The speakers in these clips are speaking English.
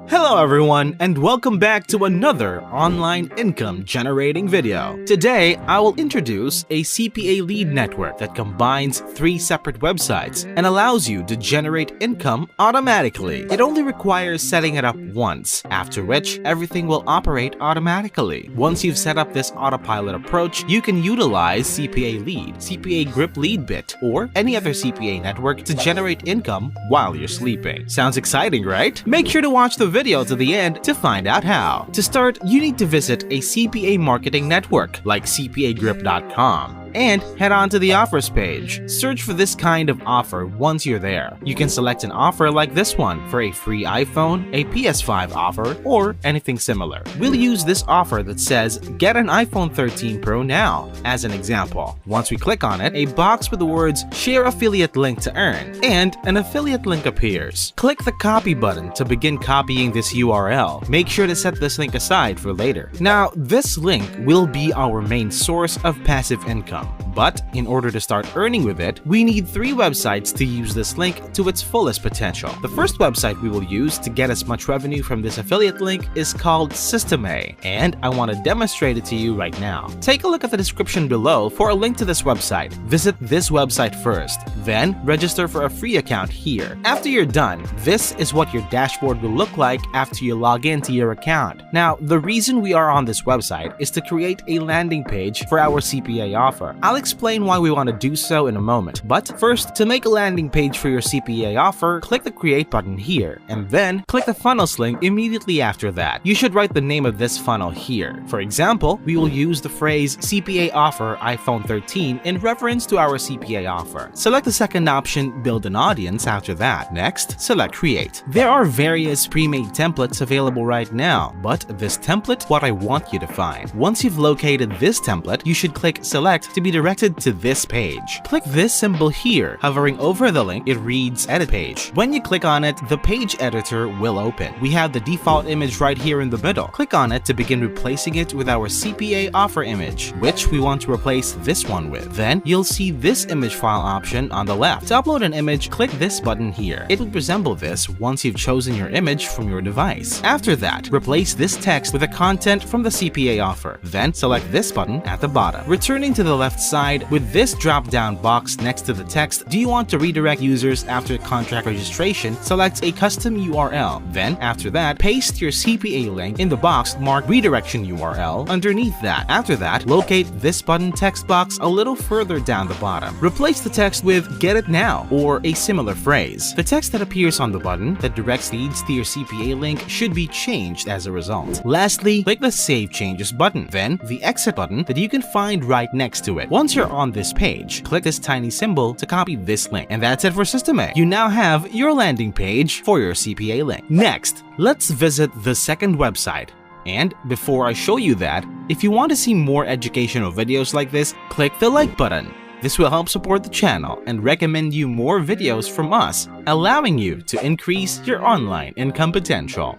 Hello everyone, and welcome back to another online income generating video. Today, I will introduce a CPA lead network that combines 3 separate websites and allows you to generate income automatically. It only requires setting it up once, after which everything will operate automatically. Once you've set up this autopilot approach, you can utilize CPA Lead, CPA Grip Leadbit, or any other CPA network to generate income while you're sleeping. Sounds exciting, right? Make sure to watch the video to the end to find out how. To start, you need to visit a CPA marketing network like CPAgrip.com and head on to the offers page. Search for this kind of offer once you're there. You can select an offer like this one for a free iPhone, a PS5 offer, or anything similar. We'll use this offer that says get an iPhone 13 Pro now as an example. Once we click on it, a box with the words share affiliate link to earn and an affiliate link appears. Click the copy button to begin copying this URL. Make sure to set this link aside for later. Now, this link will be our main source of passive income. But in order to start earning with it, we need 3 websites to use this link to its fullest potential. The first website we will use to get as much revenue from this affiliate link is called CPA, and I want to demonstrate it to you right now. Take a look at the description below for a link to this website. Visit this website first, then register for a free account here. After you're done, this is what your dashboard will look like after you log into your account. Now, the reason we are on this website is to create a landing page for our CPA offer. I'll explain why we want to do so in a moment, but first, to make a landing page for your CPA offer, click the create button here, and then click the funnels link immediately after that. You should write the name of this funnel here. For example, we will use the phrase CPA offer iPhone 13 in reference to our CPA offer. Select the second option, build an audience after that. Next, select create. There are various pre-made templates available right now, but this template, what I want you to find. Once you've located this template, you should click select to be directed to this page. Click this symbol here. Hovering over the link, it reads edit page. When you click on it, the page editor will open. We have the default image right here in the middle. Click on it to begin replacing it with our CPA offer image, which we want to replace this one with. Then you'll see this image file option on the left. To upload an image, click this button here. It will resemble this once you've chosen your image from your device. After that, replace this text with the content from the CPA offer. Then select this button at the bottom. Returning to the left side, with this drop-down box next to the text, do you want to redirect users after contract registration? Select a custom URL. Then, after that, paste your CPA link in the box marked redirection URL underneath that. After that, locate this button text box a little further down the bottom. Replace the text with get it now or a similar phrase. The text that appears on the button that directs leads to your CPA link should be changed as a result. Lastly, click the Save Changes button, then the Exit button that you can find right next to it. Once you're on this page, click this tiny symbol to copy this link. And that's it for CPA. You now have your landing page for your CPA link. Next, let's visit the second website. And before I show you that, if you want to see more educational videos like this, click the like button. This will help support the channel and recommend you more videos from us, allowing you to increase your online income potential.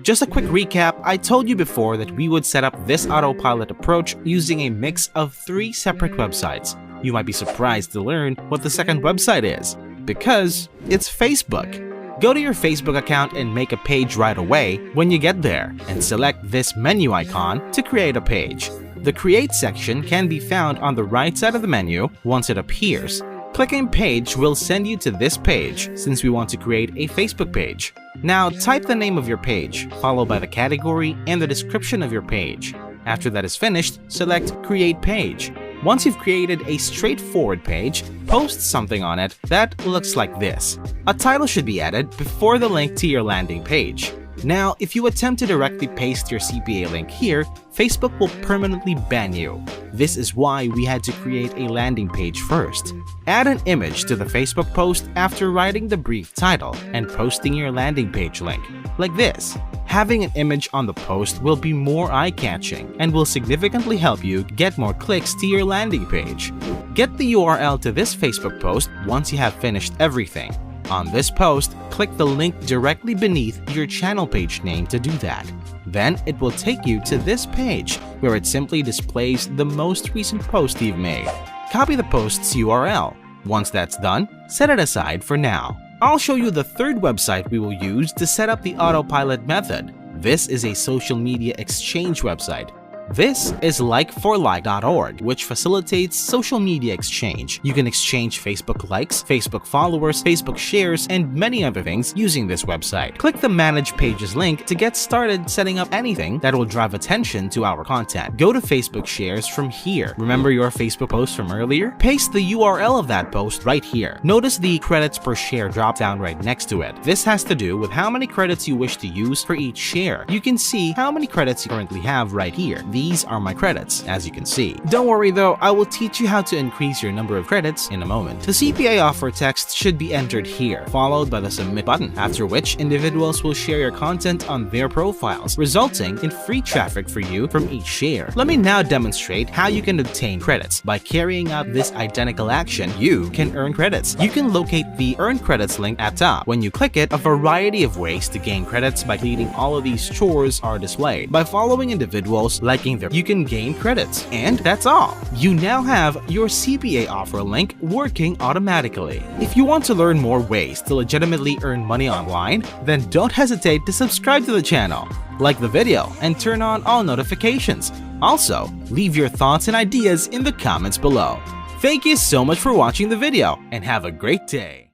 Just a quick recap, I told you before that we would set up this autopilot approach using a mix of 3 separate websites. You might be surprised to learn what the second website is, because it's Facebook. Go to your Facebook account and make a page right away when you get there, and select this menu icon to create a page. The Create section can be found on the right side of the menu once it appears. Clicking Page will send you to this page since we want to create a Facebook page. Now type the name of your page, followed by the category and the description of your page. After that is finished, select Create Page. Once you've created a straightforward page, post something on it that looks like this. A title should be added before the link to your landing page. Now, if you attempt to directly paste your CPA link here, Facebook will permanently ban you. This is why we had to create a landing page first. Add an image to the Facebook post after writing the brief title and posting your landing page link, like this. Having an image on the post will be more eye-catching and will significantly help you get more clicks to your landing page. Get the URL to this Facebook post once you have finished everything. On this post, click the link directly beneath your channel page name to do that. Then it will take you to this page where it simply displays the most recent post you've made. Copy the post's URL. Once that's done, set it aside for now. I'll show you the third website we will use to set up the autopilot method. This is a social media exchange website. This is likeforlike.org, which facilitates social media exchange. You can exchange Facebook likes, Facebook followers, Facebook shares, and many other things using this website. Click the Manage Pages link to get started setting up anything that will drive attention to our content. Go to Facebook shares from here. Remember your Facebook post from earlier? Paste the URL of that post right here. Notice the credits per share dropdown right next to it. This has to do with how many credits you wish to use for each share. You can see how many credits you currently have right here. These are my credits, as you can see. Don't worry though, I will teach you how to increase your number of credits in a moment. The CPA offer text should be entered here, followed by the submit button, after which individuals will share your content on their profiles, resulting in free traffic for you from each share. Let me now demonstrate how you can obtain credits. By carrying out this identical action, you can earn credits. You can locate the Earn Credits link at top. When you click it, a variety of ways to gain credits by completing all of these chores are displayed. By following individuals, liking their, you can gain credits. And that's all. You now have your CPA offer link working automatically. If you want to learn more ways to legitimately earn money online, then don't hesitate to subscribe to the channel, like the video, and turn on all notifications. Also, leave your thoughts and ideas in the comments below. Thank you so much for watching the video, and have a great day.